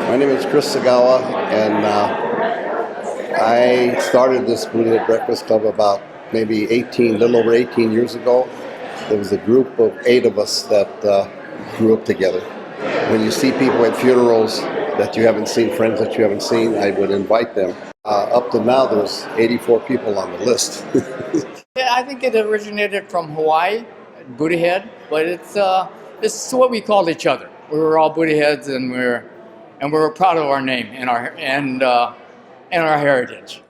My name is Chris Sagawa, and I started this Buddhahead Breakfast Club about maybe little over 18 years ago. There was a group of 8 of us that grew up together. When you see people at funerals that you haven't seen, friends that you haven't seen, I would invite them. Up to now, there's 84 people on the list. Yeah, I think it originated from Hawaii, Buddhahead, but it's what we call each other. We were all Buddhaheads, and we're proud of our name and our heritage.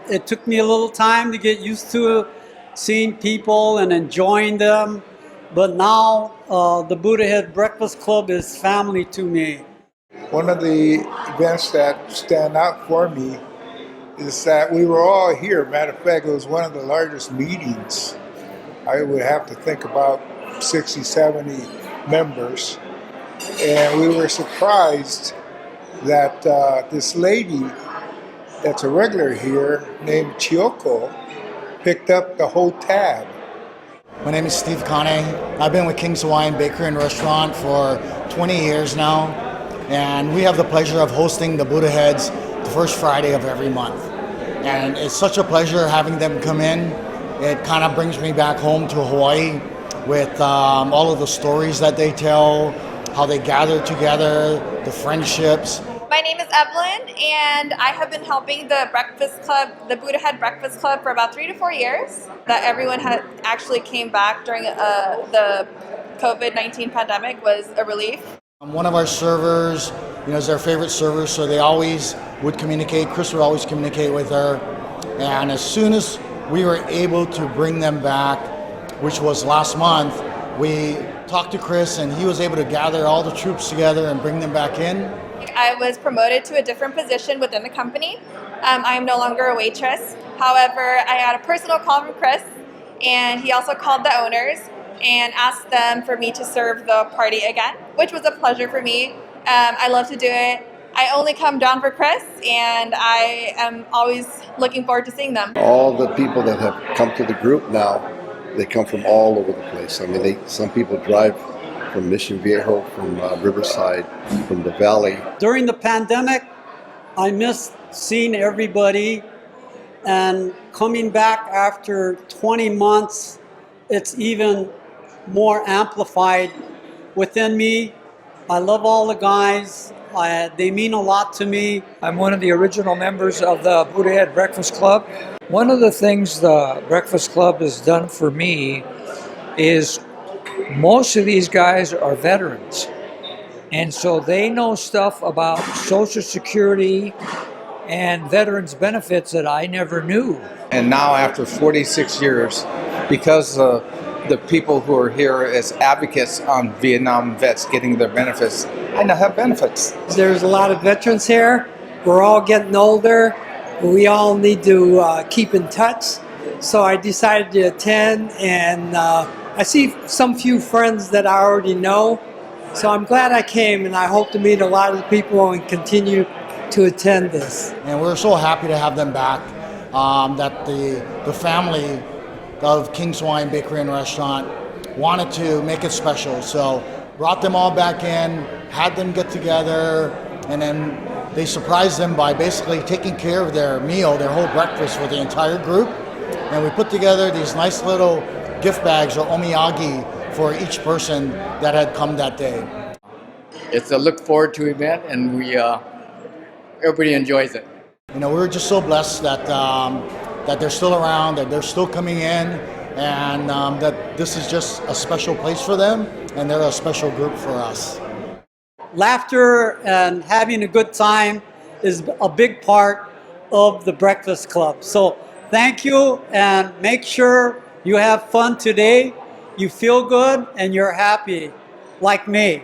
It took me a little time to get used to seeing people and enjoying them, but now the Buddhahead Breakfast Club is family to me. One of the events that stand out for me is that we were all here. Matter of fact, it was one of the largest meetings. I would have to think about 60, 70 members. And we were surprised that this lady that's a regular here named Chioko picked up the whole tab. My name is Steve Kane. I've been with Kings Hawaiian Bakery and Restaurant for 20 years now, and we have the pleasure of hosting the Buddhaheads the first Friday of every month. And it's such a pleasure having them come in. It kind of brings me back home to Hawaii with all of the stories that they tell, how they gather together, the friendships. My name is Evelyn, and I have been helping the Breakfast Club, the Buddhahead Breakfast Club, for about 3 to 4 years. That everyone had actually came back during the COVID-19 pandemic was a relief. One of our servers, is their favorite server, so they always would communicate. Chris would always communicate with her, and as soon as we were able to bring them back, which was last month, we talked to Chris, and he was able to gather all the troops together and bring them back in. I was promoted to a different position within the company. I am no longer a waitress. However, I had a personal call from Chris, and he also called the owners and asked them for me to serve the party again, which was a pleasure for me. I love to do it. I only come down for Chris, and I am always looking forward to seeing them. All the people that have come to the group now, they come from all over the place. I mean, some people drive from Mission Viejo, from Riverside, from the Valley. During the pandemic, I missed seeing everybody, and coming back after 20 months, it's even more amplified within me. I love all the guys. They mean a lot to me. I'm one of the original members of the Buddhahead Breakfast Club. One of the things the Breakfast Club has done for me is most of these guys are veterans. And so they know stuff about Social Security and veterans benefits that I never knew. And now after 46 years, because the people who are here as advocates on Vietnam vets getting their benefits, I now have benefits. There's a lot of veterans here. We're all getting older. We all need to keep in touch. So I decided to attend, and I see some few friends that I already know. So I'm glad I came, and I hope to meet a lot of people and continue to attend this. And we're so happy to have them back, that the family of Kings Hawaiian Bakery and Restaurant wanted to make it special. So brought them all back in, had them get together, and then they surprised them by basically taking care of their meal, their whole breakfast for the entire group. And we put together these nice little gift bags or omiyage for each person that had come that day. It's a look forward to event, and everybody enjoys it. We're just so blessed that that they're still around, that they're still coming in, and that this is just a special place for them, and they're a special group for us. Laughter and having a good time is a big part of the Breakfast Club. So thank you, and make sure you have fun today, you feel good, and you're happy, like me.